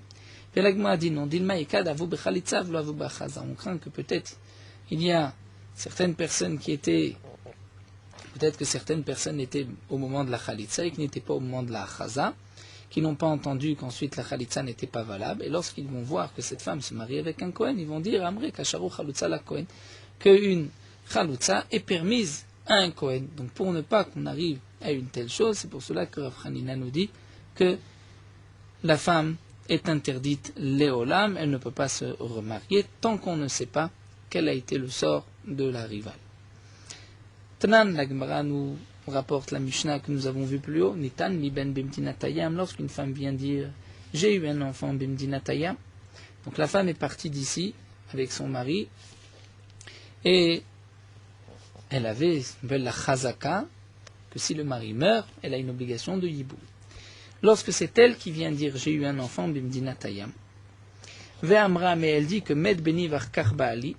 Et la Gemara dit non, on craint que peut-être il y a certaines personnes qui étaient, peut-être que certaines personnes étaient au moment de la khalitsa et qui n'étaient pas au moment de la chaza, qui n'ont pas entendu qu'ensuite la khalitsa n'était pas valable, et lorsqu'ils vont voir que cette femme se marie avec un Kohen, ils vont dire Amre kasharu chalutza la Kohen, qu'une chalutza est permise à un Kohen. Donc pour ne pas qu'on arrive à une telle chose, c'est pour cela que Rav Hanina nous dit que la femme est interdite léolam, elle ne peut pas se remarier tant qu'on ne sait pas quel a été le sort de la rivale. Tanan, la Gemara nous rapporte la Mishnah que nous avons vue plus haut, Nitan mi ben bimdinatayam, lorsqu'une femme vient dire j'ai eu un enfant bimdinatayam, donc la femme est partie d'ici avec son mari et elle avait la chazaka que si le mari meurt, elle a une obligation de yibou. Lorsque c'est elle qui vient dire j'ai eu un enfant bimdinatayam, ve'amra, mais elle dit que med beni varkar ba'ali,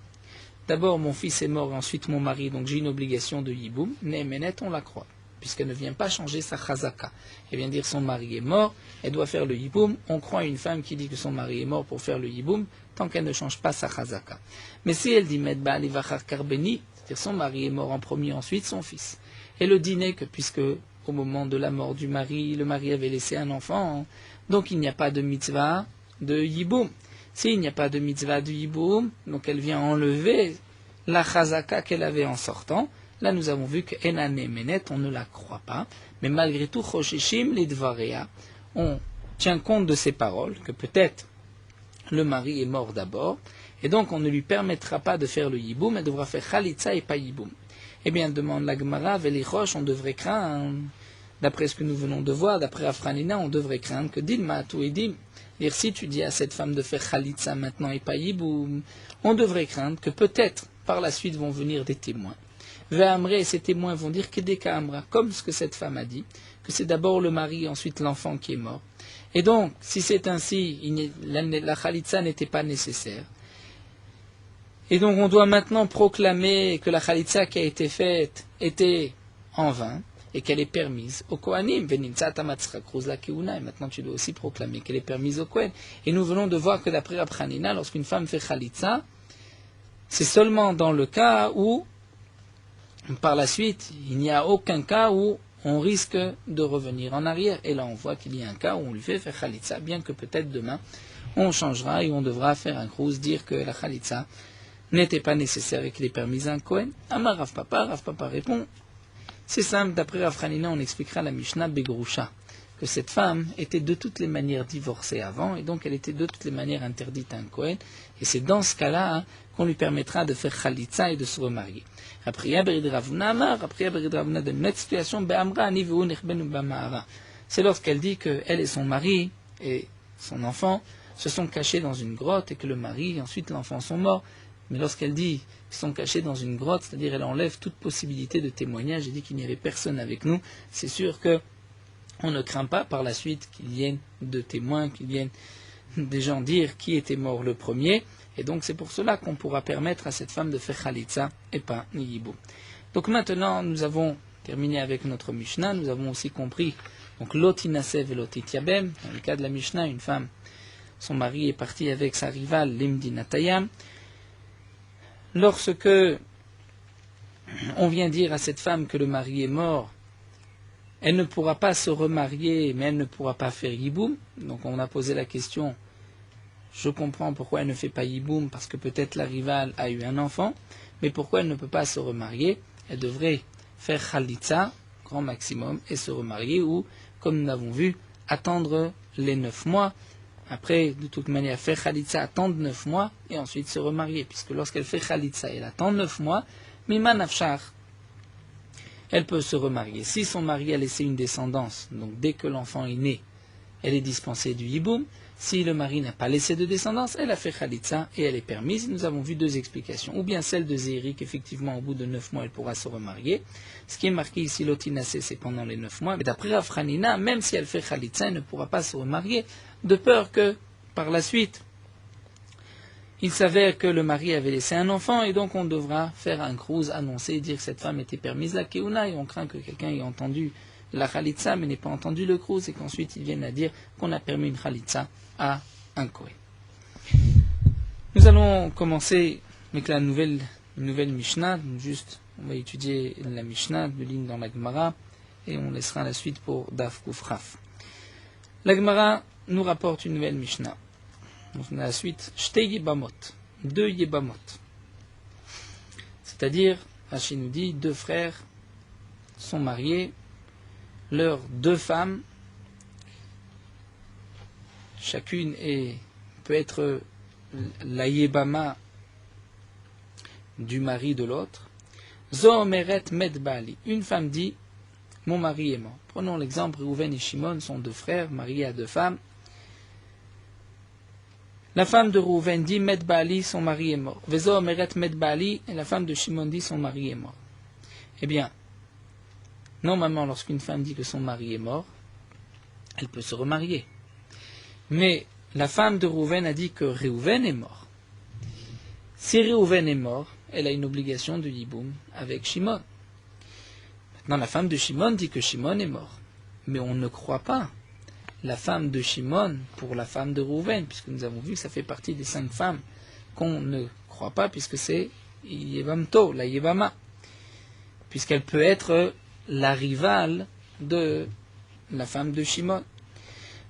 d'abord mon fils est mort, ensuite mon mari, donc j'ai une obligation de yiboum. Ne'emenet, on la croit, puisqu'elle ne vient pas changer sa chazaka. Elle vient dire son mari est mort, elle doit faire le yiboum. On croit une femme qui dit que son mari est mort pour faire le yiboum, tant qu'elle ne change pas sa chazaka. Mais si elle dit med ba'ali vachar karbeni, c'est-à-dire son mari est mort en premier, ensuite son fils. Et le dîner que puisque au moment de la mort du mari, le mari avait laissé un enfant, donc il n'y a pas de mitzvah de yiboum. S'il n'y a pas de mitzvah de yiboum, donc elle vient enlever la chazaka qu'elle avait en sortant. Là, nous avons vu que enane menet, on ne la croit pas, mais malgré tout, choshishim lidvaria, on tient compte de ses paroles, que peut-être le mari est mort d'abord, et donc on ne lui permettra pas de faire le yiboum, elle devra faire chalitza et pas yiboum. Eh bien, demande la Gemara, velichosh, on devrait craindre, d'après ce que nous venons de voir, d'après Afranina, on devrait craindre que dilma tout et dim. Dire si tu dis à cette femme de faire khalitsa maintenant et pas yiboum, on devrait craindre que peut-être par la suite vont venir des témoins. Ve'amre, et ces témoins vont dire que des amra, comme ce que cette femme a dit, que c'est d'abord le mari, ensuite l'enfant qui est mort. Et donc, si c'est ainsi, la khalitsa n'était pas nécessaire. Et donc on doit maintenant proclamer que la khalitsa qui a été faite était en vain et qu'elle est permise au Kohanim. Et maintenant tu dois aussi proclamer qu'elle est permise au Kohen. Et nous venons de voir que d'après Rav Hanina, lorsqu'une femme fait khalitsa, c'est seulement dans le cas où, par la suite, il n'y a aucun cas où on risque de revenir en arrière. Et là on voit qu'il y a un cas où on lui fait faire khalitsa, bien que peut-être demain on changera et on devra faire un krouz, dire que la khalitsa n'était pas nécessaire et qu'il est permis à un Kohen. Amar Rav Papa répond, c'est simple, d'après Rav Hanina, on expliquera la Mishnah Begrusha, que cette femme était de toutes les manières divorcée avant, et donc elle était de toutes les manières interdite à un Kohen, et c'est dans ce cas-là qu'on lui permettra de faire Khalitza et de se remarier. Après Yaberid Ravuna Amar, après Yaberid Ravuna de notre situation, Be'amra ani ve'u nechbenu b'ma'ara. C'est lorsqu'elle dit qu'elle et son mari et son enfant se sont cachés dans une grotte, et que le mari et ensuite l'enfant sont morts. Mais lorsqu'elle dit qu'ils sont cachés dans une grotte, c'est-à-dire elle enlève toute possibilité de témoignage, elle dit qu'il n'y avait personne avec nous, c'est sûr que on ne craint pas par la suite qu'il vienne de témoins, qu'il vienne des gens dire qui était mort le premier, et donc c'est pour cela qu'on pourra permettre à cette femme de faire khalitza et pas yibou. Donc maintenant nous avons terminé avec notre Mishnah, nous avons aussi compris Donc lotinase velotitiabem, dans le cas de la Mishnah, une femme, son mari est parti avec sa rivale Limdinatayam. Lorsque on vient dire à cette femme que le mari est mort, elle ne pourra pas se remarier, mais elle ne pourra pas faire yiboum. Donc on a posé la question, je comprends pourquoi elle ne fait pas yiboum, parce que peut-être la rivale a eu un enfant, mais pourquoi elle ne peut pas se remarier? Elle devrait faire khalitza, grand maximum, et se remarier, ou, comme nous l'avons vu, attendre les 9 mois. Après, de toute manière, faire khalitza, attendre 9 mois, et ensuite se remarier, puisque lorsqu'elle fait khalitza, elle attend 9 mois, mima nafshar, elle peut se remarier. Si son mari a laissé une descendance, donc dès que l'enfant est né, elle est dispensée du yiboum. Si le mari n'a pas laissé de descendance, elle a fait khalitza et elle est permise. Nous avons vu deux explications. Ou bien celle de Zéhiri, qu'effectivement au bout de 9 mois elle pourra se remarier. Ce qui est marqué ici, l'otinase, c'est pendant les 9 mois. Mais d'après Rav Hanina, même si elle fait khalitza, elle ne pourra pas se remarier, de peur que, par la suite, il s'avère que le mari avait laissé un enfant et donc on devra faire un krouz, annoncer et dire que cette femme était permise la keuna, et on craint que quelqu'un ait entendu la khalitza mais n'ait pas entendu le krouz et qu'ensuite ils viennent à dire qu'on a permis une khalitza à un kohen. Nous allons commencer avec la nouvelle Mishnah. Juste, on va étudier la Mishnah, de ligne dans la Gemara, et on laissera la suite pour Daf Kuf Raf. La Gemara nous rapporte une nouvelle Mishnah. Donc on a la suite, Shtei Yebamot, 2 Yebamot. C'est-à-dire, Rashi nous dit, 2 frères sont mariés, leurs 2 femmes, chacune peut être la Yebama du mari de l'autre. Zo Omeret Med Bali, une femme dit, mon mari est mort. Prenons l'exemple, Reuven et Shimon sont 2 frères, mariés à 2 femmes. La femme de Reuven dit Med Bali, son mari est mort. Vezo Omeret Med Bali, et la femme de Shimon dit son mari est mort. Eh bien, normalement, lorsqu'une femme dit que son mari est mort, elle peut se remarier. Mais la femme de Reuven a dit que Reuven est mort. Si Reuven est mort, elle a une obligation de yiboum avec Shimon. Maintenant, la femme de Shimon dit que Shimon est mort. Mais on ne croit pas la femme de Shimon pour la femme de Reuven, puisque nous avons vu que ça fait partie des 5 femmes qu'on ne croit pas, puisque c'est Yevamto, la Yevama, puisqu'elle peut être la rivale de la femme de Shimon.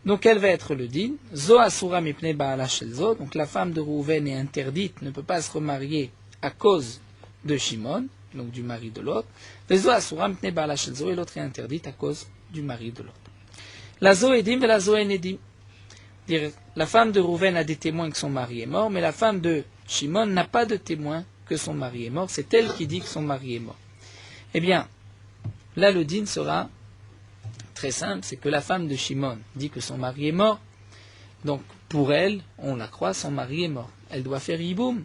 Donc elle va être le din. Zo asura mipne ba'ala shel zo. Donc la femme de Reuven est interdite, ne peut pas se remarier à cause de Shimon, donc du mari de l'autre. Zo asura mipne ba'ala shel zo, et l'autre est interdite à cause du mari de l'autre. La zo edim et la zo en edim. La femme de Reuven a des témoins que son mari est mort, mais la femme de Shimon n'a pas de témoins que son mari est mort. C'est elle qui dit que son mari est mort. Eh bien, là le din sera très simple, c'est que la femme de Shimon dit que son mari est mort, donc pour elle, on la croit, son mari est mort. Elle doit faire yiboum.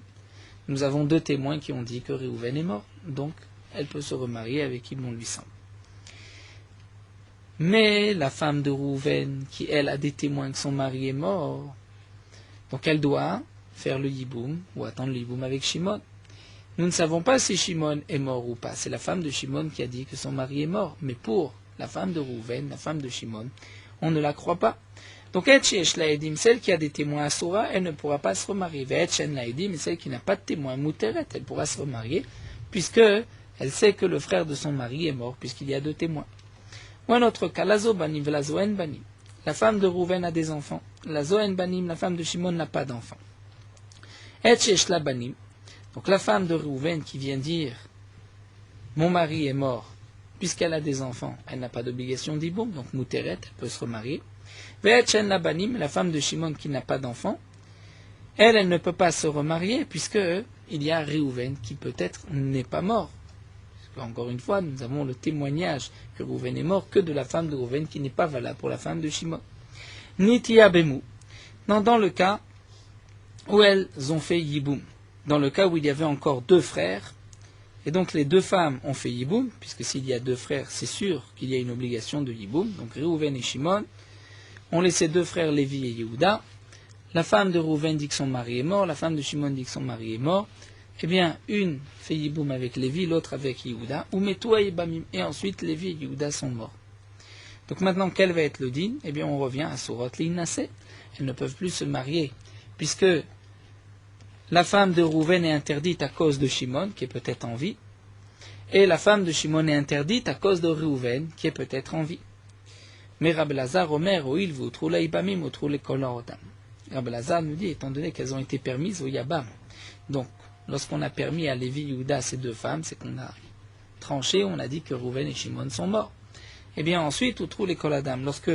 Nous avons 2 témoins qui ont dit que Reuven est mort, donc elle peut se remarier avec qui bon lui semble. Mais la femme de Reuven, qui elle a des témoins que son mari est mort, donc elle doit faire le yiboum ou attendre le yiboum avec Shimon. Nous ne savons pas si Shimon est mort ou pas. C'est la femme de Shimon qui a dit que son mari est mort. Mais pour la femme de Reuven, la femme de Shimon, on ne la croit pas. Donc, Etchesh la Edim, celle qui a des témoins Asura, elle ne pourra pas se remarier. Etchen la Edim, mais celle qui n'a pas de témoins Mouteret, elle pourra se remarier, puisque elle sait que le frère de son mari est mort, puisqu'il y a 2 témoins. Ou un autre cas, la Zobanim, la Zoen Banim. La femme de Reuven a des enfants. La Zoen Banim, la femme de Shimon, n'a pas d'enfants. Etchesh la Banim. Donc la femme de Reuven qui vient dire mon mari est mort, puisqu'elle a des enfants, elle n'a pas d'obligation d'Iboum, donc Mouteret, elle peut se remarier. Ve'etchen la Banim, la femme de Shimon qui n'a pas d'enfants, elle ne peut pas se remarier, puisque il y a Reuven qui peut-être n'est pas mort. Encore une fois, nous avons le témoignage que Reuven est mort que de la femme de Reuven qui n'est pas valable pour la femme de Shimon. Nitia Bemu. Dans le cas où elles ont fait Yiboum, dans le cas où il y avait encore 2 frères, et donc les 2 femmes ont fait Yiboum, puisque s'il y a 2 frères, c'est sûr qu'il y a une obligation de Yiboum, donc Reuven et Shimon ont laissé 2 frères Lévi et Yehuda. La femme de Reuven dit que son mari est mort, la femme de Shimon dit que son mari est mort. Eh bien, une fait Yiboum avec Lévi, l'autre avec Yehuda, ou Metua et Bamim, et ensuite Lévi et Yehuda sont morts. Donc maintenant, quel va être le din? Eh bien, on revient à Sourot Linnase. Elles ne peuvent plus se marier, puisque la femme de Rouven est interdite à cause de Shimon, qui est peut-être en vie, et la femme de Shimon est interdite à cause de Rouven, qui est peut-être en vie. Mais Rabbi Lazar, Omer, Oil, Voutrou Ibamim, Voutrou le Kolarodam. Rabbi Lazar nous dit, étant donné qu'elles ont été permises au Yabam, donc, lorsqu'on a permis à Lévi et Yehuda ces deux femmes, c'est qu'on a tranché, on a dit que Rouven et Shimon sont morts. Et bien ensuite, Voutrou le Koladam, lorsque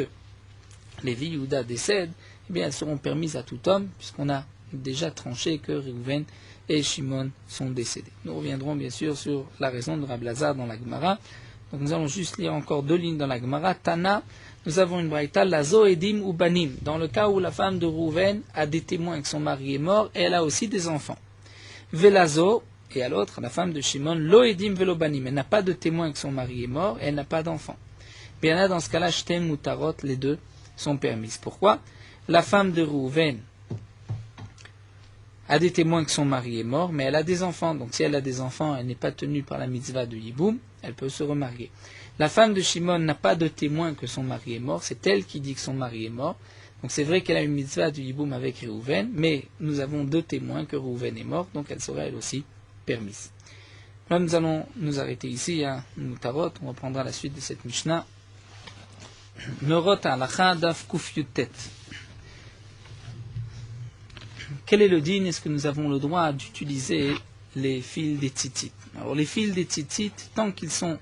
Lévi et Yehuda décèdent, eh bien elles seront permises à tout homme, puisqu'on a déjà tranché que Rouven et Shimon sont décédés. Nous reviendrons bien sûr sur la raison de Rabbi Lazar dans la Gemara. Donc nous allons juste lire encore 2 lignes dans la Gemara. Tana, nous avons une braïta, Lazo Edim ou Banim. Dans le cas où la femme de Rouven a des témoins que son mari est mort, et elle a aussi des enfants. Velazo, et à l'autre, la femme de Shimon, Lo Edim Velo Banim. Elle n'a pas de témoins que son mari est mort, et elle n'a pas d'enfants. Bien là, dans ce cas-là, Shtem Mutarot, les deux sont permises. Pourquoi? La femme de Rouven a des témoins que son mari est mort, mais elle a des enfants. Donc si elle a des enfants, elle n'est pas tenue par la mitzvah de Yiboum, elle peut se remarier. La femme de Shimon n'a pas de témoins que son mari est mort, c'est elle qui dit que son mari est mort. Donc c'est vrai qu'elle a une mitzvah de Yiboum avec Réhouven, mais nous avons 2 témoins que Réhouven est mort, donc elle sera elle aussi permise. Là nous allons nous arrêter ici à Mutarot, on reprendra la suite de cette Mishnah. Norot halacha daf kuf yutet. Quel est le din? Est-ce que nous avons le droit d'utiliser les fils des tzitzit? Alors les fils des tzitzit, tant qu'ils sont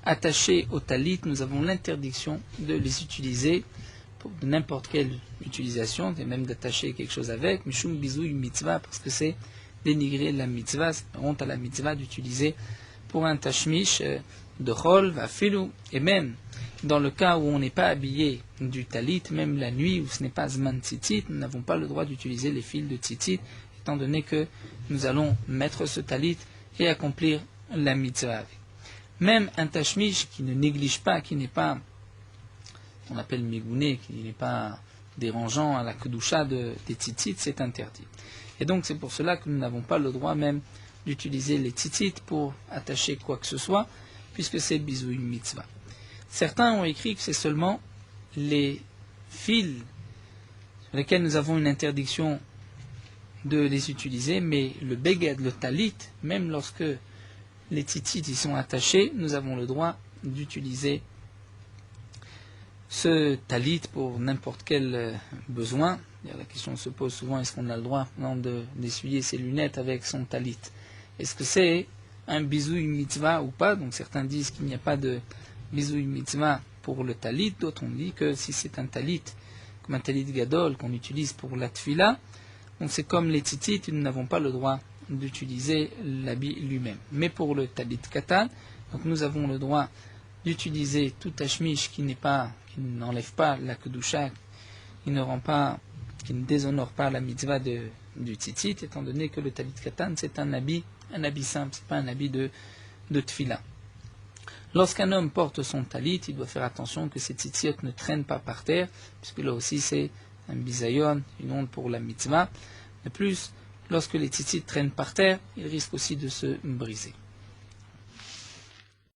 attachés au talit, nous avons l'interdiction de les utiliser pour n'importe quelle utilisation, et même d'attacher quelque chose avec, mishum bizouy mitzvah, parce que c'est dénigrer la mitzvah, c'est honte à la mitzvah d'utiliser pour un tashmish de chol, vafilu, et même dans le cas où on n'est pas habillé du talit, même la nuit où ce n'est pas zman tzitzit, nous n'avons pas le droit d'utiliser les fils de tzitzit, étant donné que nous allons mettre ce talit et accomplir la mitzvah avec. Même un tashmish qui ne néglige pas, qui n'est pas, on appelle mégouné, qui n'est pas dérangeant à la kedusha des tzitzit, c'est interdit. Et donc c'est pour cela que nous n'avons pas le droit même d'utiliser les tzitzit pour attacher quoi que ce soit, puisque c'est bizouy mitzvah. Certains ont écrit que c'est seulement les fils sur lesquels nous avons une interdiction de les utiliser, mais le beged, le talit, même lorsque les tzitzit y sont attachés, nous avons le droit d'utiliser ce talit pour n'importe quel besoin. La question se pose souvent, est-ce qu'on a le droit d'essuyer ses lunettes avec son talit? Est-ce que c'est un bisouille mitzvah ou pas? Donc certains disent qu'il n'y a pas de bisouille mitzvah pour le talit, d'autres ont dit que si c'est un talit, comme un talit gadol qu'on utilise pour la tfila, donc c'est comme les tzitzit, nous n'avons pas le droit d'utiliser l'habit lui-même. Mais pour le talit katan, donc nous avons le droit d'utiliser tout tashmish qui n'enlève pas la kedusha, qui ne déshonore pas la mitzvah du tzitzit, étant donné que le talit katan c'est un habit simple, c'est pas un habit de tfila. Lorsqu'un homme porte son talit, il doit faire attention que ses tzitzit ne traînent pas par terre, puisque là aussi c'est un bisayon, une honte pour la mitzvah. De plus, lorsque les tzitzit traînent par terre, ils risquent aussi de se briser.